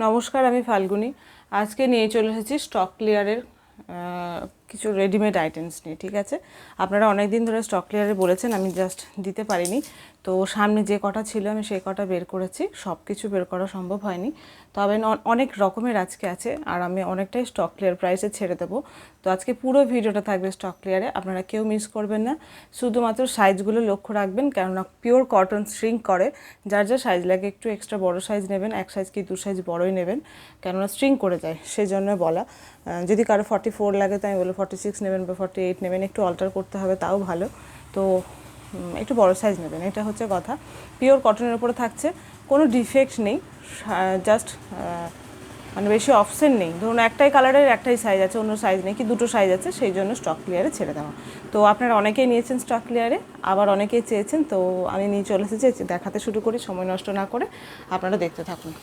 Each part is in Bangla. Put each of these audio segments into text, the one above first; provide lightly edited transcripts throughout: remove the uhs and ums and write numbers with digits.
নমস্কার, আমি ফাল্গুনি। আজকে নিয়ে চলে এসেছি স্টক ক্লিয়ারের কিছু রেডিমেড আইটেমস নিয়ে। ঠিক আছে, আপনারা অনেক দিন ধরে স্টক ক্লিয়ারে বলেছেন, আমি জাস্ট দিতে পারিনি। তো সামনে যে কটা ছিল আমি সেই কটা বের করেছি, সব কিছু বের করা সম্ভব হয়নি। তবে অনেক রকমের আজকে আছে, আর আমি অনেকটাই স্টক ক্লিয়ার প্রাইসে ছেড়ে দেবো। তো আজকে পুরো ভিডিওটা থাকবে স্টক ক্লিয়ারে, আপনারা কেউ মিস করবেন না। শুধুমাত্র সাইজগুলো লক্ষ্য রাখবেন, কেননা পিওর কটন শ্রিঙ্ক করে। যার যা সাইজ লাগে একটু এক্সট্রা বড় সাইজ নেবেন, এক সাইজ কি দু সাইজ বড়ই নেবেন, কেননা স্ট্রিং করে যায়, সেই জন্য বলা। যদি কারো 44 লাগে তো আমি বলবো 46 নেবেন বা 48 নেবেন, একটু অল্টার করতে হবে তাও ভালো। তো একটু বড় সাইজ নেবেন, এটা হচ্ছে কথা। পিওর কটনের উপরে থাকছে, কোনো ডিফেক্ট নেই, জাস্ট মানে বেশি অপশন নেই। ধরুন একটাই কালারের একটাই সাইজ আছে, অন্য সাইজ নেই, কি দুটো সাইজ আছে, সেই জন্য স্টক ক্লিয়ারে ছেড়ে দেওয়া। তো আপনারা অনেকেই নিয়েছেন স্টক ক্লিয়ারে, আবার অনেকেই চেয়েছেন, তো আমি নিয়ে চলে এসেছি। দেখাতে শুরু করি, সময় নষ্ট না করে আপনারা দেখতে থাকুন।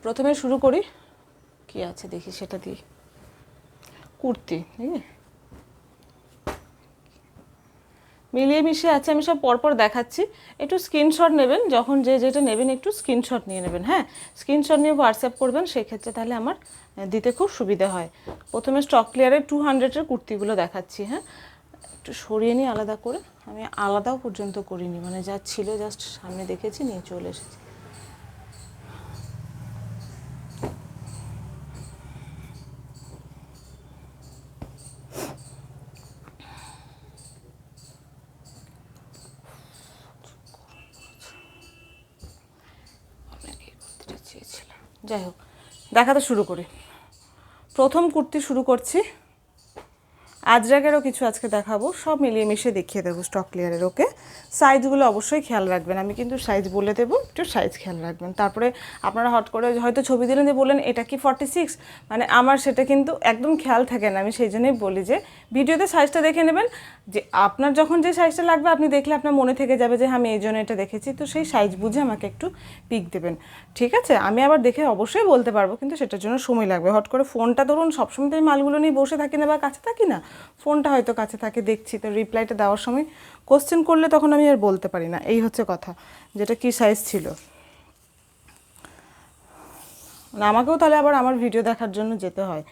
প্রথমে শুরু করি, কি আছে দেখি সেটা দিয়ে। কুর্তি মিলিয়ে মিশিয়ে আছে, আমি সব পরপর দেখাচ্ছি। একটু স্ক্রিনশট নেবেন, যখন যে যেটা নেবেন একটু স্ক্রিনশট নিয়ে নেবেন। হ্যাঁ, স্ক্রিনশট নিয়ে হোয়াটসঅ্যাপ করবেন, সেক্ষেত্রে তাহলে আমার দিতে খুব সুবিধা হয়। প্রথমে স্টক ক্লিয়ারের 200-এর কুর্তিগুলো দেখাচ্ছি। হ্যাঁ, একটু সরিয়ে নিই আলাদা করে, আমি আলাদাও পর্যন্ত করিনি, মানে যা ছিল জাস্ট সামনে দেখেছি, নিয়ে চলে এসেছি। যাই হোক, দেখাতে শুরু করি। প্রথম কুর্তি শুরু করছি। আজরাকেরও কিছু আজকে দেখাবো, সব মিলিয়ে মিশিয়ে দেখিয়ে দেবো স্টক ক্লিয়ারের। ওকে, সাইজগুলো অবশ্যই খেয়াল রাখবেন, আমি কিন্তু সাইজ বলে দেবো, একটু সাইজ খেয়াল রাখবেন। তারপরে আপনারা হট করে হয়তো ছবি দিলেন যে বললেন এটা কি 46, মানে আমার সেটা কিন্তু একদম খেয়াল থাকে না। আমি সেই জন্যই বলি যে ভিডিওতে সাইজটা দেখে নেবেন, যে আপনার যখন যে সাইজটা লাগবে আপনি দেখলে আপনার মনে থেকে যাবে যে আমি এই জন্য এটা দেখেছি, তো সেই সাইজ বুঝে আমাকে একটু পিক দেবেন। ঠিক আছে, আমি আবার দেখে অবশ্যই বলতে পারবো, কিন্তু সেটার জন্য সময় লাগবে। হট করে ফোনটা ধরুন, সবসময় তো আমি মালগুলো নিয়ে বসে থাকি না বা কাছে থাকি না, ফোনটা হয়তো কাছে থাকে, দেখছি, তো রিপ্লাইটা দেওয়ার সময় কোশ্চেন করলে তখন আমি আর বলতে পারি না। এই হচ্ছে কথা, যেটা কি সাইজ ছিল। মানে আমাকেও তাহলে আবার আমার ভিডিও দেখার জন্য যেতে হয়।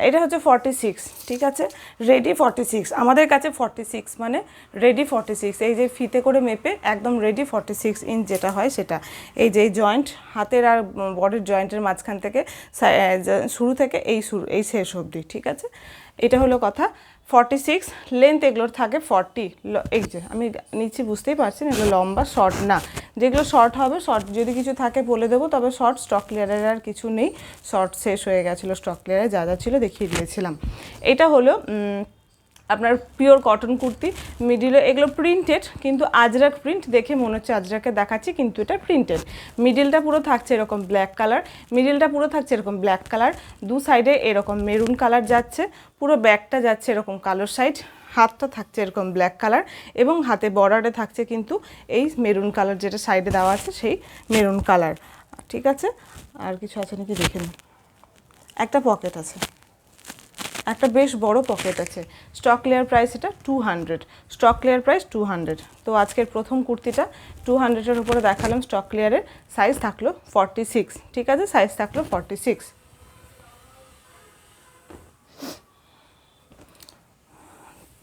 এটা হচ্ছে 46, ঠিক আছে, রেডি 46। আমাদের কাছে 46 মানে রেডি 46, এই যে ফিতে করে মেপে একদম রেডি 46 ইঞ্চ যেটা হয় সেটা। এই যে এই জয়েন্ট, হাতের আর বডির জয়েন্টের মাঝখান থেকে শুরু থেকে এই শেষ অবধি, ঠিক আছে, এটা হলো কথা। 46 লেন্থ এগুলোর থাকে 40। এই যে আমি নিচ্ছি, বুঝতেই পারছেন এগুলো লম্বা, শর্ট না। যেগুলো শর্ট হবে, শর্ট যদি কিছু থাকে বলে দেবো, তবে শর্ট স্টক ক্লিয়ারের আর কিছু নেই, শর্ট শেষ হয়ে গেছিলো, স্টক ক্লিয়ারে যা যা ছিল দেখিয়ে দিয়েছিলাম। এটা হলো আপনার পিওর কটন কুর্তি, মিডিলে এগুলো প্রিন্টেড, কিন্তু আজরাক প্রিন্ট, দেখে মনে হচ্ছে আজরাকে দেখাচ্ছি, কিন্তু এটা প্রিন্টেড। মিডিলটা পুরো থাকছে এরকম ব্ল্যাক কালার, মিডিলটা পুরো থাকছে এরকম ব্ল্যাক কালার, দু সাইডে এরকম মেরুন কালার যাচ্ছে, পুরো ব্যাকটা যাচ্ছে এরকম কালোর সাইড, হাতটা থাকছে এরকম ব্ল্যাক কালার, এবং হাতে বর্ডারে থাকছে কিন্তু এই মেরুন কালার, যেটা সাইডে দেওয়া আছে সেই মেরুন কালার। ঠিক আছে, আর কিছু আছে নাকি দেখে নিন। একটা পকেট আছে, একটা বেশ বড় পকেট আছে। স্টক ক্লিয়ার প্রাইস এটা 200, স্টক ক্লিয়ার প্রাইস 200। তো আজকের প্রথম কুর্তিটা 200-এর উপরে দেখালাম স্টক ক্লিয়ারের। সাইজ থাকলো 46, ঠিক আছে, সাইজ থাকলো 46।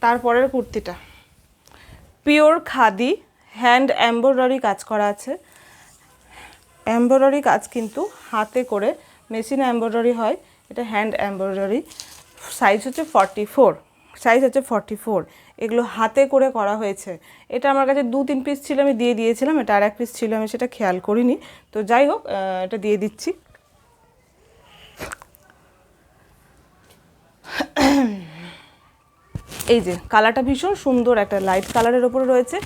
তারপরের কুর্তিটা পিওর খাদি, হ্যান্ড এমব্রয়ডারি কাজ করা আছে। এমব্রয়ডারি কাজ কিন্তু হাতে করে, মেশিনে এমব্রয়ডারি হয়, এটা হ্যান্ড এমব্রয়ডারি। সাইজ হচ্ছে 44, সাইজ হচ্ছে 44। এগুলো হাতে করে করা হয়েছে। এটা আমার কাছে 2-3 পিস ছিল, আমি দিয়ে দিয়েছিলাম। এটা আর এক পিস ছিল, আমি সেটা খেয়াল করিনি, তো যাই হোক এটা দিয়ে দিচ্ছি। এই যে কালারটা ভীষণ সুন্দর, একটা লাইট কালারের ওপরে রয়েছে,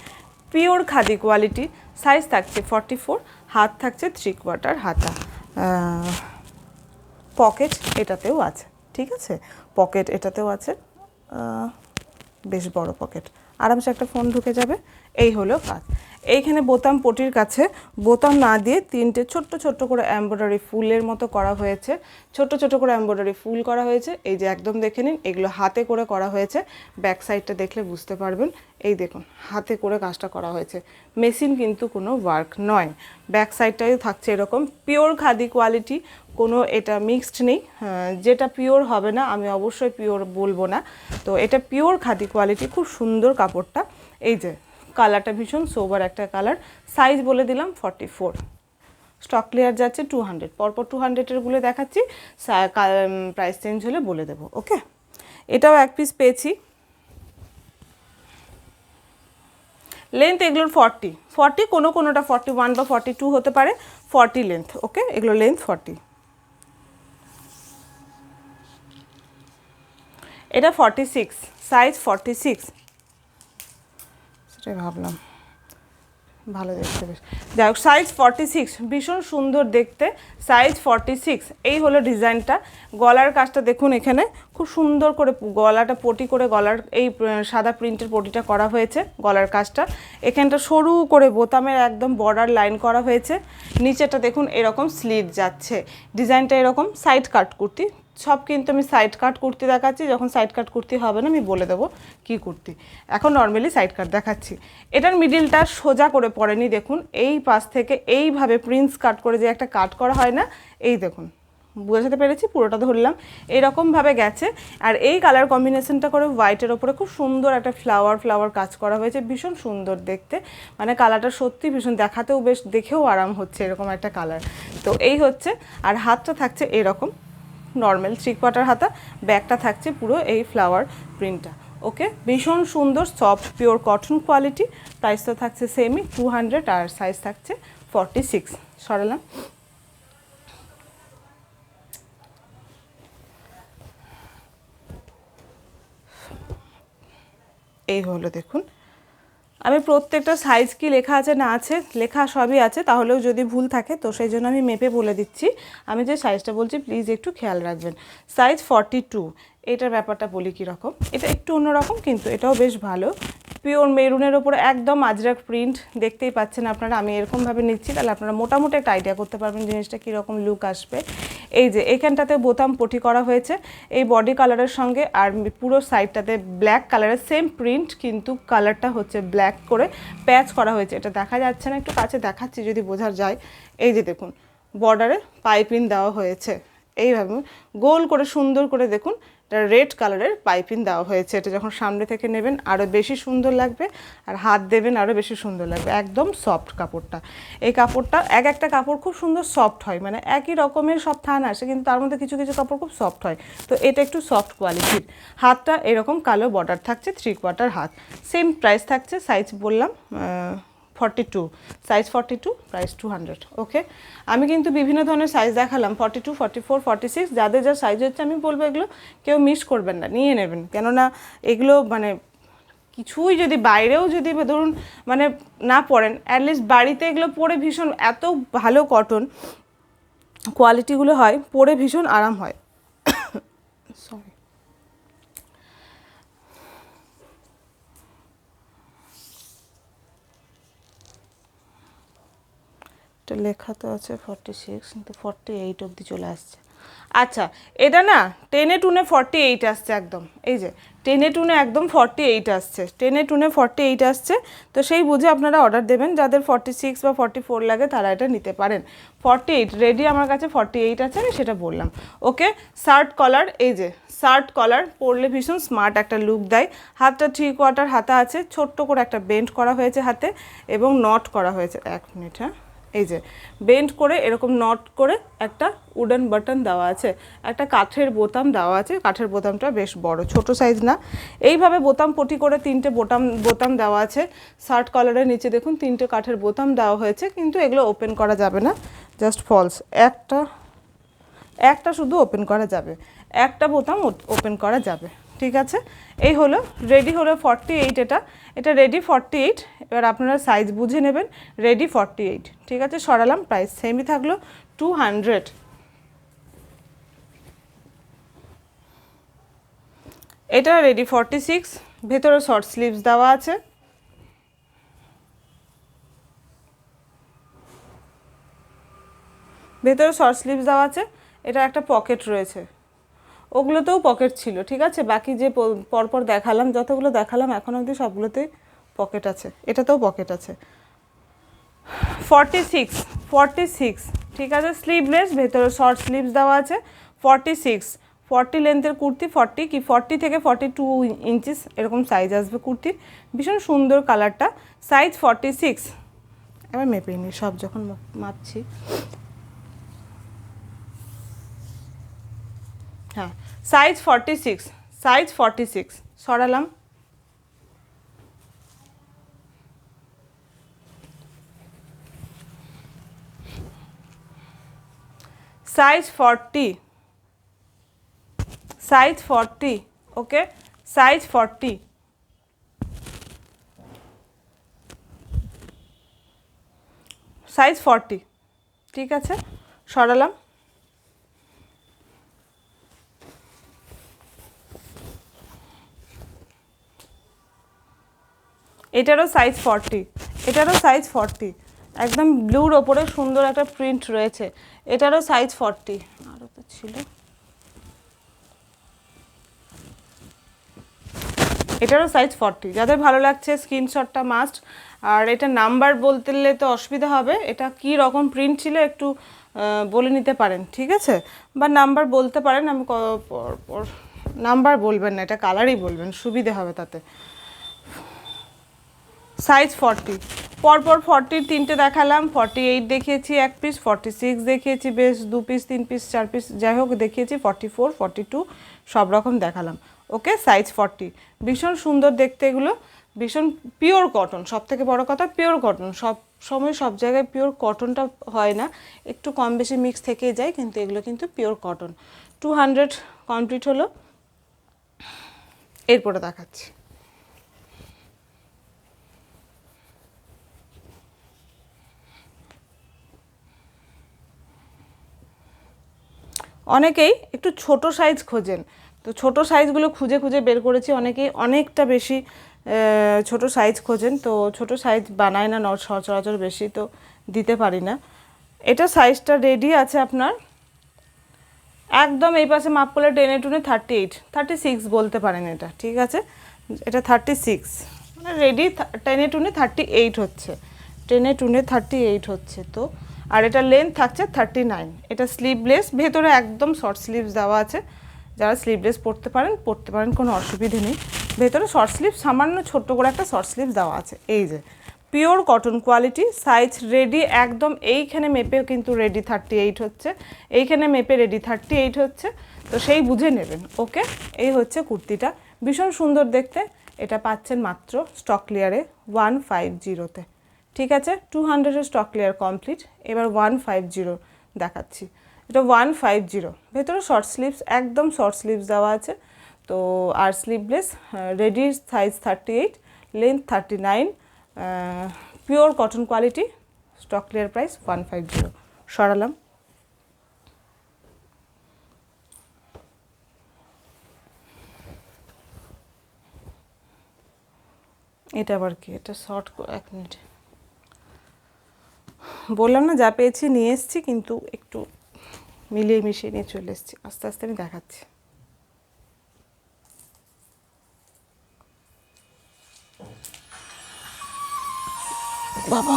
পিওর খাদি কোয়ালিটি। সাইজ থাকছে 44, হাত থাকছে 3/4 হাতা। পকেট এটাতেও আছে, ঠিক আছে, পকেট এটাতেও আছে, বেশ বড় পকেট। আরামসে একটা ফোন ঢুকে যাবে। এই হলো কাজ। এইখানে বোতাম পটির কাছে বোতাম না দিয়ে 3টে ছোট্ট ছোট্ট করে এমব্রয়ডারি ফুলের মতো করা হয়েছে, ছোট্ট ছোট্ট করে এমব্রয়ডারি ফুল করা হয়েছে। এই যে একদম দেখে নিন, এগুলো হাতে করে করা হয়েছে। ব্যাক সাইডটা দেখলে বুঝতে পারবেন। এই দেখুন হাতে করে কাজটা করা হয়েছে, মেশিন কিন্তু কোনো ওয়ার্ক নয়। ব্যাক সাইডটাই থাকছে এরকম পিওর খাদি কোয়ালিটি, কোনো এটা মিক্সড নেই। যেটা পিওর হবে না আমি অবশ্যই পিওর বলবো না, তো এটা পিওর খাদি কোয়ালিটি, খুব সুন্দর কাপড়টা। এই যে কালারটা ভীষণ সোবার একটা কালার। সাইজ বলে দিলাম 44। স্টক ক্লিয়ার যাচ্ছে 200, পরপর 200-এরগুলো দেখাচ্ছি, প্রাইস চেঞ্জ হলে বলে দেবো। ওকে, এটাও এক পিস পেয়েছি। লেন্থ এগুলোর 40, কোনোটা 41 বা 42 হতে পারে, 40 লেন্থ। ওকে, এগুলো লেন্থ 40। এটা 46, সাইজ 46। সেটাই ভাবলাম, ভালো দেখতে বেশ। যাই হোক, সাইজ 46, ভীষণ সুন্দর দেখতে, সাইজ 46। এই হলো ডিজাইনটা। গলার কাজটা দেখুন, এখানে খুব সুন্দর করে গলাটা পটি করে গলার এই সাদা প্রিন্টের পটিটা করা হয়েছে। গলার কাজটা এখানটা সরু করে বোতামের একদম বর্ডার লাইন করা হয়েছে। নিচেটা দেখুন এরকম স্লিট যাচ্ছে। ডিজাইনটা এরকম সাইড কাট কুর্তি, সব কিন্তু আমি সাইড কাট কুর্তি দেখাচ্ছি, যখন সাইড কাট কুর্তি হবে না আমি বলে দেবো কি কুর্তি। এখন নর্মালি সাইড কাট দেখাচ্ছি। এটার মিডিলটা সোজা করে পড়েনি, দেখুন এই পাশ থেকে এইভাবে প্রিন্স কাট করে যে একটা কাট করা হয় না, এই দেখুন বোঝাতে পেরেছি, পুরোটা ধরলাম এরকমভাবে গেছে। আর এই কালার কম্বিনেশনটা করে হোয়াইটের ওপরে খুব সুন্দর একটা ফ্লাওয়ার কাজ করা হয়েছে, ভীষণ সুন্দর দেখতে। মানে কালারটা সত্যি ভীষণ, দেখাতেও বেশ, দেখেও আরাম হচ্ছে এরকম একটা কালার। তো এই হচ্ছে, আর হাতটা থাকছে এরকম নর্মাল 3/4 হাতা, ব্যাকটা থাকছে পুরো এই ফ্লাওয়ার প্রিন্টটা। ওকে, ভীষণ সুন্দর সফট পিওর কটন কোয়ালিটি। প্রাইসটা থাকছে সেমই 200, আর সাইজ থাকছে 46। সরালাম। এই হলো দেখুন, আমি প্রত্যেকটা সাইজ কি লেখা আছে না আছে, লেখা সবই আছে, তাহলেও যদি ভুল থাকে তো সেই জন্য আমি মেপে বলে দিচ্ছি। আমি যে সাইজটা বলছি প্লিজ একটু খেয়াল রাখবেন। সাইজ 42। এটার ব্যাপারটা বলি কীরকম, এটা একটু অন্যরকম কিন্তু এটাও বেশ ভালো। পিওর মেরুনের ওপরে একদম আজরাক প্রিন্ট, দেখতেই পাচ্ছেন আপনারা। আমি এরকমভাবে নিচ্ছি, তাহলে আপনারা মোটামুটি একটা আইডিয়া করতে পারবেন জিনিসটা কীরকম লুক আসবে। এই যে এখানটাতে বোতাম পটি করা হয়েছে এই বডি কালারের সঙ্গে, আর পুরো সাইডটাতে ব্ল্যাক কালারের সেম প্রিন্ট, কিন্তু কালারটা হচ্ছে ব্ল্যাক করে প্যাচ করা হয়েছে। এটা দেখা যাচ্ছে না, একটু কাছে দেখাচ্ছি যদি বোঝা যায়। এই যে দেখুন বর্ডারে পাইপিং দেওয়া হয়েছে, এইভাবে গোল করে সুন্দর করে দেখুন, এটা রেড কালারের পাইপিং দেওয়া হয়েছে। এটা যখন সামনে থেকে নেবেন আরও বেশি সুন্দর লাগবে, আর হাত দেবেন আরও বেশি সুন্দর লাগবে। একদম সফট কাপড়টা, এই কাপড়টা একটা কাপড় খুব সুন্দর সফট হয়, মানে একই রকমের সব থান আসে কিন্তু তার মধ্যে কিছু কিছু কাপড় খুব সফট হয়, তো এটা একটু সফট কোয়ালিটির। হাতটা এরকম কালো বর্ডার থাকছে, 3/4 হাত। সেম প্রাইস থাকছে, সাইজ বললাম 42, সাইজ 42, প্রাইস 200। ওকে, আমি কিন্তু বিভিন্ন ধরনের সাইজ দেখালাম, 42, 44, 46, যাদের যা সাইজ হচ্ছে আমি বলবো এগুলো কেউ মিস করবেন না, নিয়ে নেবেন। কেননা এগুলো মানে কিছুই যদি বাইরেও যদি ধরুন মানে না পরেন, অ্যাটলিস্ট বাড়িতে এগুলো পরে ভীষণ, এত ভালো কটন কোয়ালিটিগুলো হয়, পরে ভীষণ আরাম হয়। সরি, এটা লেখা তো আছে 46, কিন্তু 48 অবধি চলে আসছে। আচ্ছা, এটা না টেনে টুনে 48 আসছে একদম, এই যে টেনে টুনে একদম 48 আসছে, টেনে টুনে 48 আসছে। তো সেই বুঝে আপনারা অর্ডার দেবেন, যাদের 46 বা 44 লাগে তারা এটা নিতে পারেন। 48 রেডি আমার কাছে 48 আছে, আমি সেটা বললাম। ওকে, শার্ট কলার, এই যে শার্ট কলার পরলে ভীষণ স্মার্ট একটা লুক দেয়। হাতটা 3/4 হাতা আছে, ছোট্ট করে একটা বেন্ড করা হয়েছে হাতে, এবং নট করা হয়েছে। 1 মিনিট, হ্যাঁ, এই যে বেন্ড করে এরকম নট করে একটা উডেন বাটন দেওয়া আছে, একটা কাঠের বোতাম দেওয়া আছে। কাঠের বোতামটা বেশ বড়, ছোট সাইজ না। এইভাবে বোতাম পটি করে 3টে বোতাম দেওয়া আছে। শার্ট কলারের নিচে দেখুন 3টে কাঠের বোতাম দেওয়া হয়েছে, কিন্তু এগুলো ওপেন করা যাবে না, জাস্ট ফলস। একটা শুধু ওপেন করা যাবে, একটা বোতাম ওপেন করা যাবে, ঠিক আছে। এই হলো রেডি হলো 48, এটা রেডি 48। এবার আপনারা সাইজ বুঝে নেবেন, রেডি 48, ঠিক আছে। সরালাম, প্রাইস সেমই থাকলো 200। এটা রেডি 46, ভেতরে শর্ট স্লিভস দেওয়া আছে, ভেতরে শর্ট স্লিভস দেওয়া আছে। এটা একটা পকেট রয়েছে, ওগুলোতেও পকেট ছিল, ঠিক আছে। বাকি যে পরপর দেখালাম, যতগুলো দেখালাম এখন অবধি সবগুলোতেই পকেট আছে, এটাতেও পকেট আছে। 46, ঠিক আছে। স্লিভলেস, ভেতরে শর্ট স্লিভস দেওয়া আছে। 40 লেন্থের কুর্তি, 40 থেকে 42 ইঞ্চিস এরকম সাইজ আসবে কুর্তির। ভীষণ সুন্দর কালারটা। সাইজ 46। এবার মেপে নিই সব যখন মাপছি। হ্যাঁ, সাইজ 46 সরালাম। সাইজ 40, ওকে, সাইজ 40। সাইজ 40, ঠিক আছে, সরালাম। এটারও সাইজ 40, একদম ব্লুর ওপরে সুন্দর একটা প্রিন্ট রয়েছে। এটারও সাইজ 40। আরও তো ছিল, এটারও সাইজ 40। যাদের ভালো লাগছে স্ক্রিনশটটা মাস্ট। আর এটা নাম্বার বলতে তো অসুবিধা হবে, এটা কি রকম প্রিন্ট ছিল একটু বলে নিতে পারেন, ঠিক আছে, বা নাম্বার বলতে পারেন। আমি নাম্বার বলবেন না, এটা কালারই বলবেন, সুবিধে হবে তাতে। সাইজ 40, পরপর 40 তিনটে দেখালাম, 48 দেখিয়েছি এক পিস, 46 দেখিয়েছি বেশ 2 পিস 3 পিস 4 পিস যাই হোক দেখিয়েছি, 44 42 সব রকম দেখালাম। ওকে, সাইজ 40। ভীষণ সুন্দর দেখতে এগুলো, ভীষণ পিওর কটন। সব থেকে বড় কথা পিওর কটন, সব সময় সব জায়গায় পিওর কটনটা হয় না, একটু কম বেশি মিক্স থেকেই যায়, কিন্তু এগুলো কিন্তু পিওর কটন। 200 কমপ্লিট হলো। এরপরে দেখাচ্ছি। অনেকেই একটু ছোট সাইজ খোঁজেন, তো ছোট সাইজগুলো খুঁজে খুঁজে বের করেছি। অনেকেই অনেকটা বেশি ছোট সাইজ খোঁজেন, তো ছোট সাইজ বানায় না সচরাচর, বেশি তো দিতে পারি না। এটা সাইজটা রেডি আছে আপনার, একদম এই পাশে মাপ করলে টেনে টুনে 36 বলতে পারেন এটা, ঠিক আছে। এটা 36 মানে রেডি, টেনে টুনে 38 হচ্ছে, টেনে টুনে 38 হচ্ছে তো। আর এটা লেন্থ থাকছে 39। এটা স্লিভলেস, ভেতরে একদম শর্ট স্লিভস দেওয়া আছে। যারা স্লিভলেস পরতে পারেন, কোনো অসুবিধে নেই। ভেতরে শর্ট স্লিভ, সামান্য ছোট্ট করে একটা শর্ট স্লিভ দেওয়া আছে। এই যে pure cotton quality, size ready একদম। এইখানে মেপে কিন্তু রেডি 38 হচ্ছে, এইখানে মেপে রেডি 38 হচ্ছে, তো সেই বুঝে নেবেন। ওকে, এই হচ্ছে কুর্তিটা, ভীষণ সুন্দর দেখতে। এটা পাচ্ছেন মাত্র স্টক ক্লিয়ারে 150-তে, ঠিক আছে। 200-এর স্টক ক্লিয়ার কমপ্লিট। এবার 150 দেখাচ্ছি। এটা 150, ভেতরে শর্ট স্লিভস, একদম শর্ট স্লিভস দেওয়া আছে তো। আর sleeveless, ready size 38, length 39, pure cotton quality, stock clear price 150। সরালাম। এটা আবার কি? এটা শর্ট, 1 মিনিট, বললাম না যা পেয়েছি নিয়ে এসেছি, কিন্তু একটু মিলিয়ে মিশিয়ে নিয়ে চলে এসেছি। আস্তে আস্তে আমি দেখাচ্ছি। বাবা,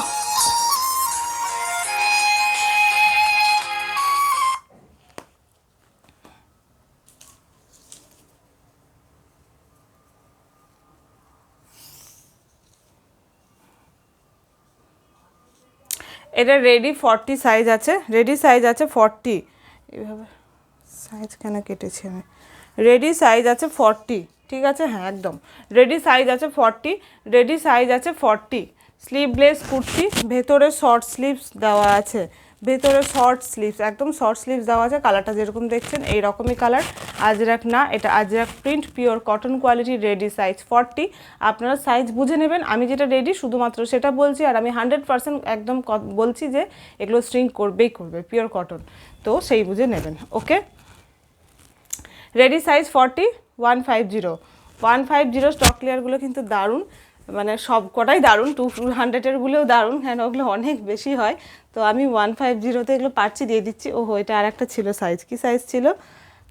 এটা রেডি 40 সাইজ আছে, রেডি সাইজ আছে 40। এইভাবে সাইজ কেন কেটেছি আমি? রেডি সাইজ আছে 40, ঠিক আছে, হ্যাঁ একদম রেডি সাইজ আছে 40, রেডি সাইজ আছে 40। স্লিভলেস কুর্তি, ভেতরে শর্ট স্লিভস দেওয়া আছে, ভেতরে শর্ট স্লিভস, একদম শর্ট স্লিভস দেওয়া আছে। কালারটা যেরকম দেখছেন এই রকমই কালার, আজরাক না, এটা Ajrak print, pure cotton quality, ready size 40। আপনারা সাইজ বুঝে নেবেন, আমি যেটা রেডি শুধুমাত্র সেটা বলছি, আর আমি 100% একদম বলছি যে এগুলো স্ট্রিং করবেই করবে, পিওর কটন, তো সেই বুঝে নেবেন। ওকে, রেডি সাইজ 40, 150। 150 স্টক ক্লিয়ারগুলো কিন্তু দারুণ, মানে সব কটাই দারুণ, 200-এরগুলোও দারুণ, হ্যাঁ ওগুলো অনেক বেশি হয়। তো আমি 150-তে এগুলো পারছি, দিয়ে দিচ্ছি। ওহো, এটা আর একটা ছিল সাইজ, কি সাইজ ছিল?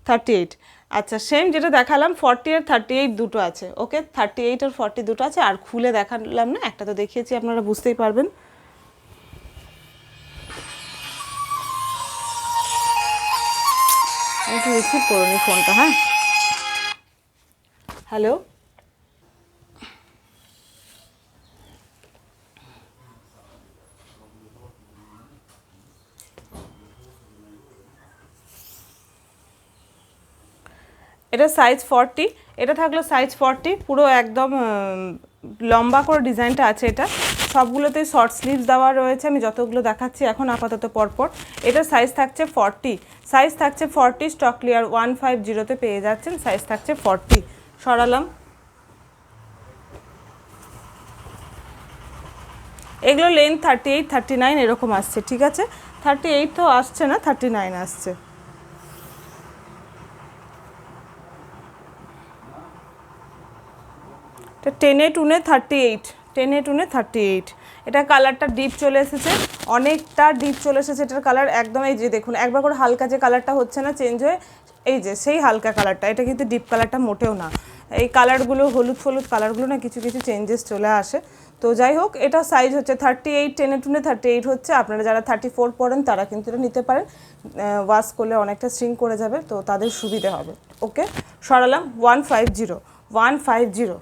38। আচ্ছা, সেম যেটা দেখালাম 40 আর 38 দুটো আছে। ওকে, 38 আর 40 দুটো আছে। আর খুলে দেখালাম না, একটা তো দেখিয়েছি, আপনারা বুঝতেই পারবেন। একটু রিসিভ করুন এই ফোনটা, হ্যাঁ। হ্যালো, এটা সাইজ 40, এটা থাকলো সাইজ 40, পুরো একদম লম্বা করে ডিজাইনটা আছে। এটা সবগুলোতেই শর্ট স্লিভস দেওয়া রয়েছে, আমি যতগুলো দেখাচ্ছি এখন আপাতত পরপর। এটা সাইজ থাকছে 40, সাইজ থাকছে 40, স্টক ক্লিয়ার 150-তে পেয়ে যাচ্ছেন, সাইজ থাকছে 40। সরালাম। এগুলো লেন্থ 38-39 এরকম আসছে, ঠিক আছে? 38 তো আসছে না, 39 আসছে। এটা 10-2 38, 10-2 38। এটা কালারটা ডিপ চলে এসেছে, অনেকটা ডিপ চলে এসেছে এটার কালার একদম। এই যে দেখুন, একবার করে হালকা যে কালারটা হচ্ছে না চেঞ্জ হয়ে, এই যে সেই হালকা কালারটা, এটা কিন্তু ডিপ কালারটা মোটেও না। এই কালারগুলো হলুদ ফলুদ কালারগুলো না কিছু কিছু চেঞ্জেস চলে আসে। তো যাই হোক, এটা সাইজ হচ্ছে 38, 10-2 38 হচ্ছে। আপনারা যারা 34 পরেন তারা কিন্তু এটা নিতে পারেন, ওয়াশ করলে অনেকটা শ্রিঙ্ক করে যাবে, তো তাদের সুবিধে হবে। ওকে, সরালাম। 150, 150।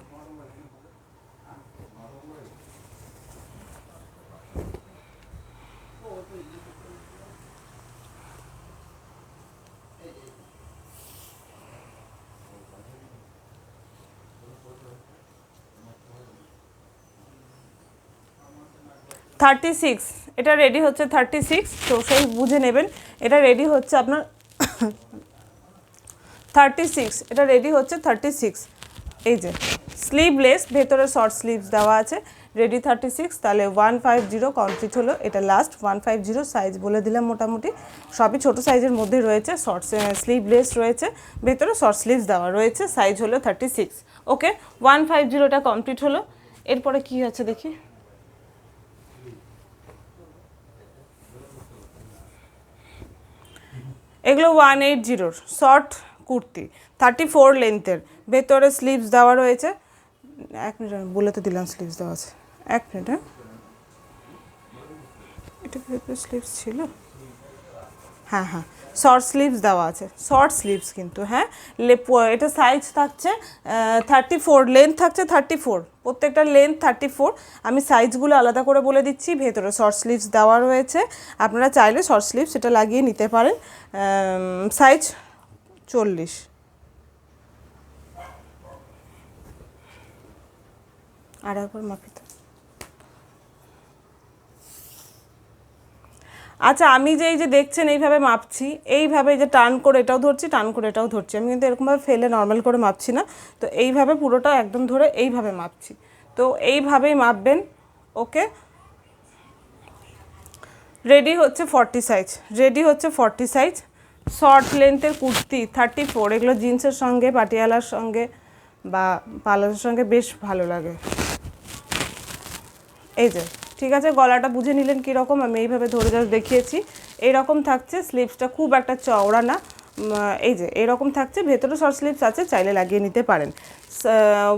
36, এটা রেডি হচ্ছে 36, তো সেই বুঝে নেবেন। এটা রেডি হচ্ছে আপনার 36, এটা রেডি হচ্ছে 36। এই যে স্লিভলেস, ভেতরে শর্ট স্লিভস দেওয়া আছে, রেডি 36। তাহলে 150 কমপ্লিট হলো। এটা লাস্ট 150 সাইজ বলে দিলাম। মোটামুটি সবই ছোট সাইজের মধ্যে রয়েছে, শর্ট স্লিভলেস রয়েছে, ভেতরে শর্ট স্লিভস দেওয়া রয়েছে, সাইজ হলো 36। ওকে, 150টা কমপ্লিট হলো। এরপরে কি আছে দেখি। এগুলো 180 শর্ট কুর্তি, 34 লেন্থের, ভেতরে স্লিভস দেওয়া রয়েছে। এক মিনিট, বলে তো দিলাম স্লিভস দেওয়া আছে। এক মিনিট, হ্যাঁ, এটা ভেতরে স্লিভস ছিল, হ্যাঁ হ্যাঁ, শর্ট স্লিভস দেওয়া আছে, শর্ট স্লিভস কিন্তু, হ্যাঁ। এটা সাইজ থাকছে 34, লেন্থ থাকছে 34, প্রত্যেকটা লেন্থ 34। আমি সাইজগুলো আলাদা করে বলে দিচ্ছি। ভেতরে শর্ট স্লিভস দেওয়া রয়েছে, আপনারা চাইলে শর্ট স্লিভস এটা লাগিয়ে নিতে পারেন। সাইজ 40। আর একবার মাপি তো। আচ্ছা, আমি যে এই যে দেখছেন এইভাবে মাপছি, এইভাবে যে টার্ন করে এটাও ধরছি, টার্ন করে এটাও ধরছি, আমি কিন্তু এরকমভাবে ফেলে নর্মাল করে মাপছি না। তো এইভাবে পুরোটা একদম ধরে এইভাবে মাপছি, তো এইভাবেই মাপবেন। ওকে, রেডি হচ্ছে 40 সাইজ, রেডি হচ্ছে 40 সাইজ, শর্ট লেন্থের কুর্তি 34। এগুলো জিন্সের সঙ্গে, পাটিয়ালার সঙ্গে বা পালাজোর সঙ্গে বেশ ভালো লাগে। এই যে, ঠিক আছে, গলাটা বুঝে নিলেন কীরকম, আমি এইভাবে ধরে ধরে দেখিয়েছি। এইরকম থাকছে, স্লিভসটা খুব একটা চওড়া না, এই যে এরকম থাকছে, ভেতরে শর্ট স্লিভস আছে, চাইলে লাগিয়ে নিতে পারেন।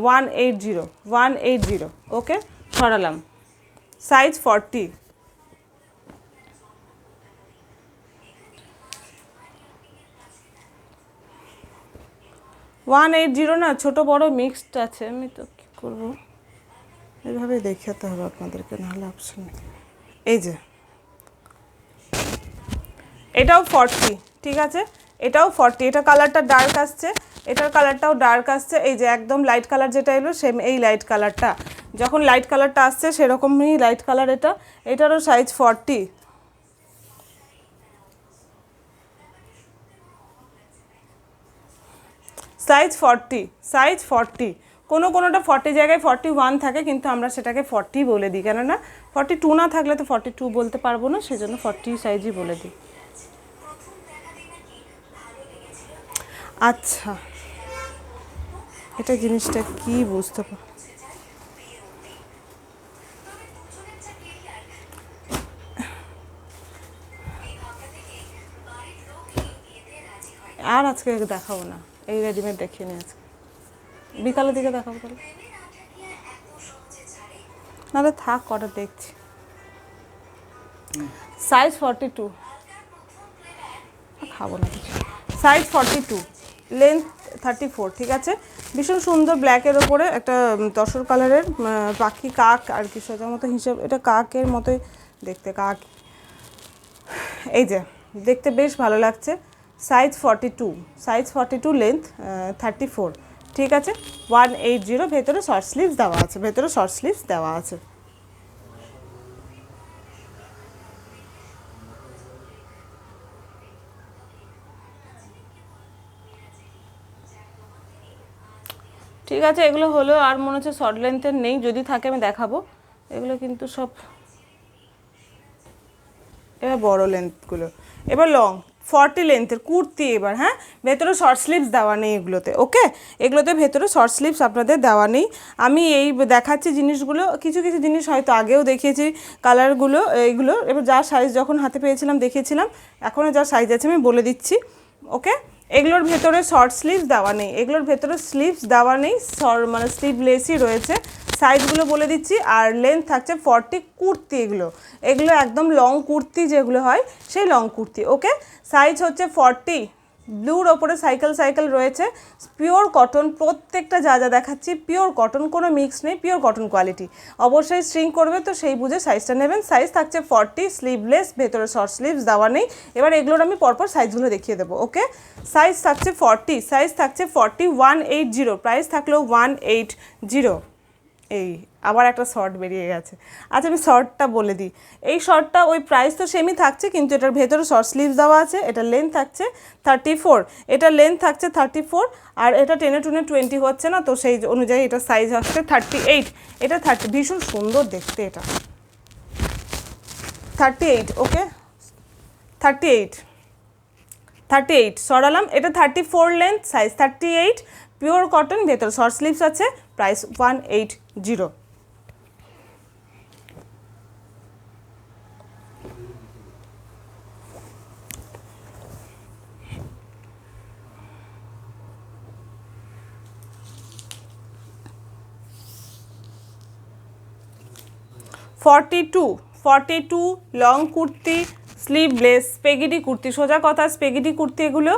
180, 180। ওকে, সরালাম। সাইজ 40। 180 না, ছোট বড় মিক্সড আছে, আমি তো কী করবো, এইভাবে দেখাতে হবে আপনাদেরকে, নাহলে অপশন নেই। এই যে এটাও 40, ঠিক আছে, এটাও 40। এটা কালারটা ডার্ক আসছে, এটার কালারটাও ডার্ক আসছে। এই যে একদম লাইট কালার যেটা এলো, সেম এই লাইট কালারটা, যখন লাইট কালারটা আসছে সেরকমই লাইট কালার এটা। এটারও সাইজ 40। Size 40, size 40। কোনোটা 40 জায়গায় 41 থাকে, কিন্তু আমরা সেটাকে 40 বলে দিই, কেননা 42 না থাকলে তো 42 বলতে পারবো না, সেজন্য 40 সাইজই বলে দিই। আচ্ছা, এটা জিনিসটা কি বুঝতে পার, আর আজকে দেখাবো না, এই রেডিমেড দেখিয়ে নিয়ে আজকে বিকালের দিকে দেখাবো তাহলে, নাহলে থাক কটা দেখছি। সাইজ 42, খাবো না কিছু। সাইজ 42, লেন্থ 34, ঠিক আছে। ভীষণ সুন্দর ব্ল্যাকের ওপরে একটা তসর কালারের পাখি, কাক আর কি সোজার মতো হিসেব, এটা কাকের মতোই দেখতে, কাক। এই যে দেখতে বেশ ভালো লাগছে। সাইজ 42, সাইজ 42, লেন্থ 34, ঠিক আছে। 180, ভেতরে শর্ট স্লিভস দেওয়া আছে, ভেতরে শর্ট স্লিভস দেওয়া আছে। ঠিক আছে, এগুলো হলো, আর মনে হচ্ছে শর্ট লেন্থের নেই, যদি থাকে আমি দেখাবো। এগুলো কিন্তু সব এবার বড় লেন্থগুলো। এবার লং 40 লেন্থের কুর্তি এবার, হ্যাঁ, ভেতরে শর্ট স্লিভস দেওয়া নেই এগুলোতে, ওকে। এগুলোতে ভেতরে শর্ট স্লিভস আপনাদের দেওয়া নেই। আমি এই দেখাচ্ছি জিনিসগুলো, কিছু কিছু জিনিস হয়তো আগেও দেখিয়েছি, কালারগুলো এইগুলো। এবার যা সাইজ যখন হাতে পেয়েছিলাম দেখিয়েছিলাম, এখনও যা সাইজ আছে আমি বলে দিচ্ছি, ওকে। এগুলোর ভেতরে শর্ট স্লিভস দেওয়া নেই, এগুলোর ভেতরে স্লিভস দেওয়া নেই, মানে স্লিভলেসই রয়েছে। সাইজগুলো বলে দিচ্ছি, আর লেন্থ থাকছে 40, কুর্তি এগুলো, এগুলো একদম লং কুর্তি যেগুলো হয় সেই লং কুর্তি, ওকে। সাইজ হচ্ছে 40, ব্লুর ওপরে সাইকেল সাইকেল রয়েছে, পিওর কটন, প্রত্যেকটা যা যা দেখাচ্ছি পিওর কটন, কোনো মিক্স নেই, পিওর কটন কোয়ালিটি। অবশ্যই স্ট্রিং করবে তো সেই বুঝে সাইজটা নেবেন। সাইজ থাকছে 40, স্লিভলেস, ভেতরে শর্ট স্লিভস দেওয়া নেই। এবার এগুলোর আমি পরপর সাইজগুলো দেখিয়ে দেবো, ওকে। সাইজ থাকছে 40, সাইজ থাকছে 40, 180, প্রাইস থাকলেও 180। এই আবার একটা শর্ট বেরিয়ে গেছে। আচ্ছা আমি শর্টটা বলে দিই, এই শর্টটা ওই প্রাইস তো সেমই থাকছে, কিন্তু এটার ভেতরে শর্ট স্লিভস দেওয়া আছে। এটা লেন্থ থাকছে 34, এটা লেন্থ থাকছে 34, আর এটা 10 20 হচ্ছে না, তো সেই অনুযায়ী এটা সাইজ হচ্ছে 38। এটা 30, ভীষণ সুন্দর দেখতে এটা। 38, ওকে, 38 সরালাম। এটা 34 লেন্থ, সাইজ 38, পিওর কটন, ভেতর শর্ট স্লিভস আছে, price 180। Forty two long kurti, sleeveless, spaghetti kurti, সোজা কথা স্পেগেটি কুর্তি, এগুলো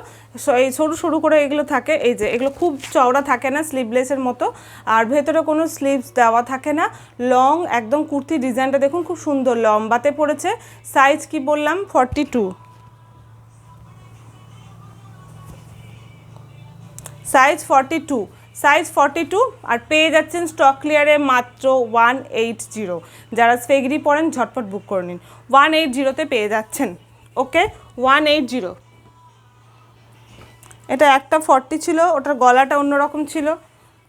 এই সরু সরু করে এগুলো থাকে, এই যে এগুলো খুব চওড়া থাকে না, স্লিভলেসের মতো, আর ভেতরে কোনো স্লিভস দেওয়া থাকে না, লং একদম কুর্তি। ডিজাইনটা দেখুন খুব সুন্দর, লম্বাতে পড়েছে। সাইজ কি বললাম, 42, সাইজ 42, সাইজ 42, আর পেয়ে যাচ্ছেন স্টক ক্লিয়ারে মাত্র 180। যারা স্পেগেটি পরেন ঝটপট বুক করে নিন, 180-তে পেয়ে যাচ্ছেন, ওকে, 180। এটা একটা 40 ছিল, ওটার গলাটা অন্যরকম ছিল,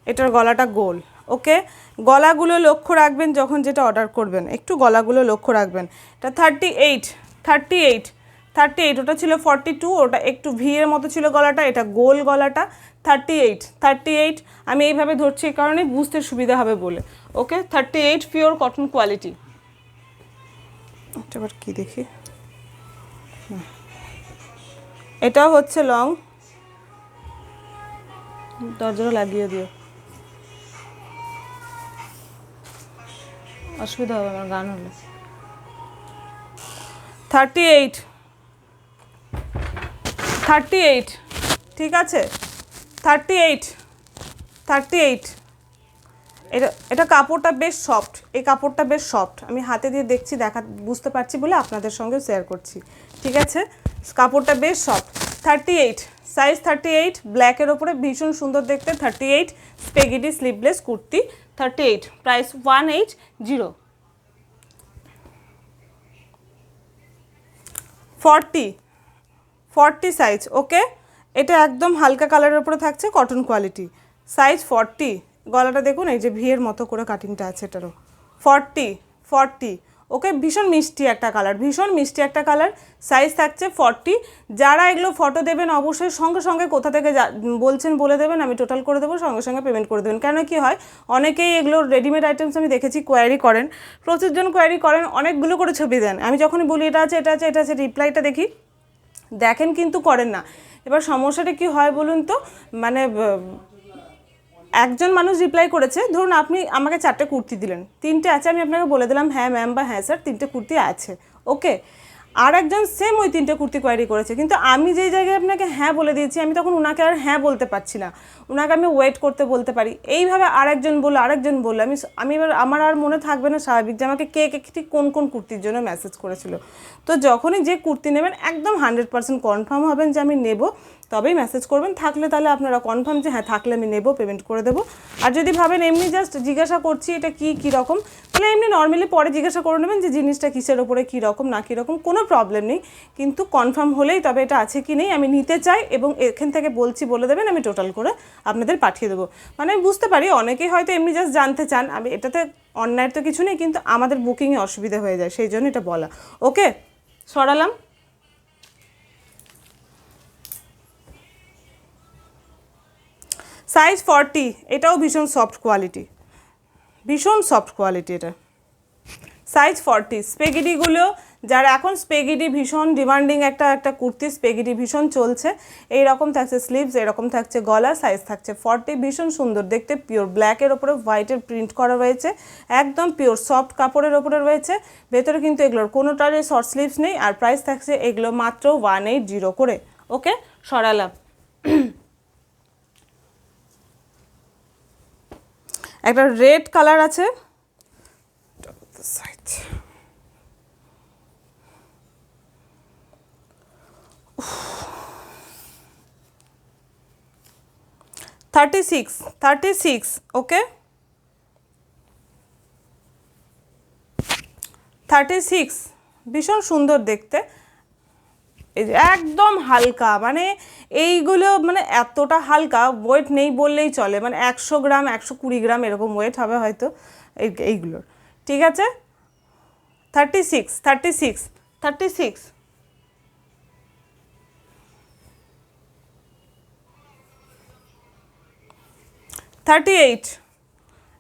এটার গলাটা গোল, ওকে। গলাগুলো লক্ষ্য রাখবেন যখন যেটা অর্ডার করবেন, একটু গলাগুলো লক্ষ্য রাখবেন। এটা 38, ওটা ছিল 42, ওটা একটু ভি এর মতো ছিল গলাটা, এটা গোল গলাটা। 38, আমি এইভাবে ধরছি এই কারণে বুঝতে সুবিধা হবে বলে, ওকে। 38, পিওর কটন কোয়ালিটি। এবার কি দেখি, এটাও হচ্ছে লং, দরজাটা লাগিয়ে দিও, অসুবিধা হবে আমার গান হলে। 38, ঠিক আছে, 38। এটা কাপড়টা বেশ সফট, এই কাপড়টা বেশ সফট, আমি হাতে দিয়ে দেখছি, বুঝতে পারছি বলে আপনাদের সঙ্গে শেয়ার করছি, ঠিক আছে। কাপড়টা বেশ সফট। 38, সাইজ 38, ব্ল্যাকের ওপরে ভীষণ সুন্দর দেখতে। 38, spaghetti sleeveless kurti, 38, price 180। 40 size, okay. এটা একদম হালকা কালারের উপরে থাকছে, কটন কোয়ালিটি। সাইজ 40, গলাটা দেখুন এই যে ভিয়ের মতো করে কাটিংটা আছে এটারও। 40, ওকে, ভীষণ মিষ্টি একটা কালার, ভীষণ মিষ্টি একটা কালার। সাইজ থাকছে 40। যারা এগুলো ফটো দেবেন অবশ্যই সঙ্গে সঙ্গে কোথা থেকে বলছেন বলে দেবেন, আমি টোটাল করে দেবো, সঙ্গে সঙ্গে পেমেন্ট করে দেবেন। কেন কি হয়, অনেকেই এগুলো রেডিমেড আইটেমস আমি দেখেছি কোয়ারি করেন, প্রচুরজন কোয়ারি করেন, অনেকগুলো করে ছবি দেন। আমি যখনই বলি এটা আছে এটা আছে এটা আছে, রিপ্লাইটা দেখি, দেখেন কিন্তু করেন না। এবার সমস্যাটা কি হয় বলুন তো, মানে একজন মানুষ রিপ্লাই করেছে, ধরুন আপনি আমাকে 4টে কুর্তি দিলেন, 3টে আছে, আমি আপনাকে বলে দিলাম হ্যাঁ ম্যাম বা হ্যাঁ স্যার 3টে কুর্তি আছে, ওকে। আর একজন সেম ওই 3টে কুর্তি কোয়ারি করেছে, কিন্তু আমি যেই জায়গায় আপনাকে হ্যাঁ বলে দিয়েছি, আমি তখন ওনাকে আর হ্যাঁ বলতে পারছি না, ওনাকে আমি ওয়েট করতে বলতে পারি। এইভাবে আরেকজন বললো, আমি এবার আমার আর মনে থাকবে না স্বাভাবিক যে আমাকে কে কে ঠিক কোন কোন কুর্তির জন্য মেসেজ করেছিল। তো যখনই যে কুর্তি নেবেন একদম 100% কনফার্ম হবেন যে আমি নেব, তবেই মেসেজ করবেন। থাকলে তাহলে আপনারা কনফার্ম যে হ্যাঁ থাকলে আমি নেব, পেমেন্ট করে দেবো। আর যদি ভাবেন এমনি জাস্ট জিজ্ঞাসা করছি এটা কী রকম, তাহলে এমনি নর্মালি পরে জিজ্ঞাসা করে নেবেন যে জিনিসটা কিসের ওপরে কী রকম না কীরকম, কোনো প্রবলেম নেই। কিন্তু কনফার্ম হলেই তবে এটা আছে কি নেই আমি নিতে চাই, এবং এখান থেকে বলে দেবেন, আমি টোটাল করে আপনাদের পাঠিয়ে দেবো। মানে আমি বুঝতে পারি অনেকেই হয়তো এমনি জাস্ট জানতে চান, আমি এটাতে অন্যায়ের তো কিছু নেই, কিন্তু আমাদের বুকিংয়ে অসুবিধা হয়ে যায়, সেই জন্য এটা বলা। ওকে, সরালাম। সাইজ 40, এটাও ভীষণ সফট কোয়ালিটি, ভীষণ সফট কোয়ালিটি এটা। সাইজ 40। স্পেগেটিগুলো যারা এখন স্পেগেটি ভীষণ ডিমান্ডিং একটা কুর্তি, স্পেগেটি ভীষণ চলছে। এই রকম থাকছে স্লিভস, এরকম থাকছে গলা, সাইজ থাকছে 40, ভীষণ সুন্দর দেখতে, পিওর ব্ল্যাকের ওপরে হোয়াইটের প্রিন্ট করা রয়েছে, একদম পিওর সফট কাপড়ের ওপরে রয়েছে। ভেতরে কিন্তু এগুলোর কোনোটারই শর্ট স্লিভস নেই, আর প্রাইস থাকছে এগুলো মাত্র 180 করে। ওকে, সরালাম। একটা রেড কালার আছে, 36, ওকে, 36, ভীষণ সুন্দর দেখতে। এই যে একদম হালকা, মানে এইগুলো মানে এতটা হালকা, ওয়েট নেই বললেই চলে, মানে 100 গ্রাম 120 গ্রাম এরকম ওয়েট হবে হয়তো এইগুলোর। ঠিক আছে, 36, 38।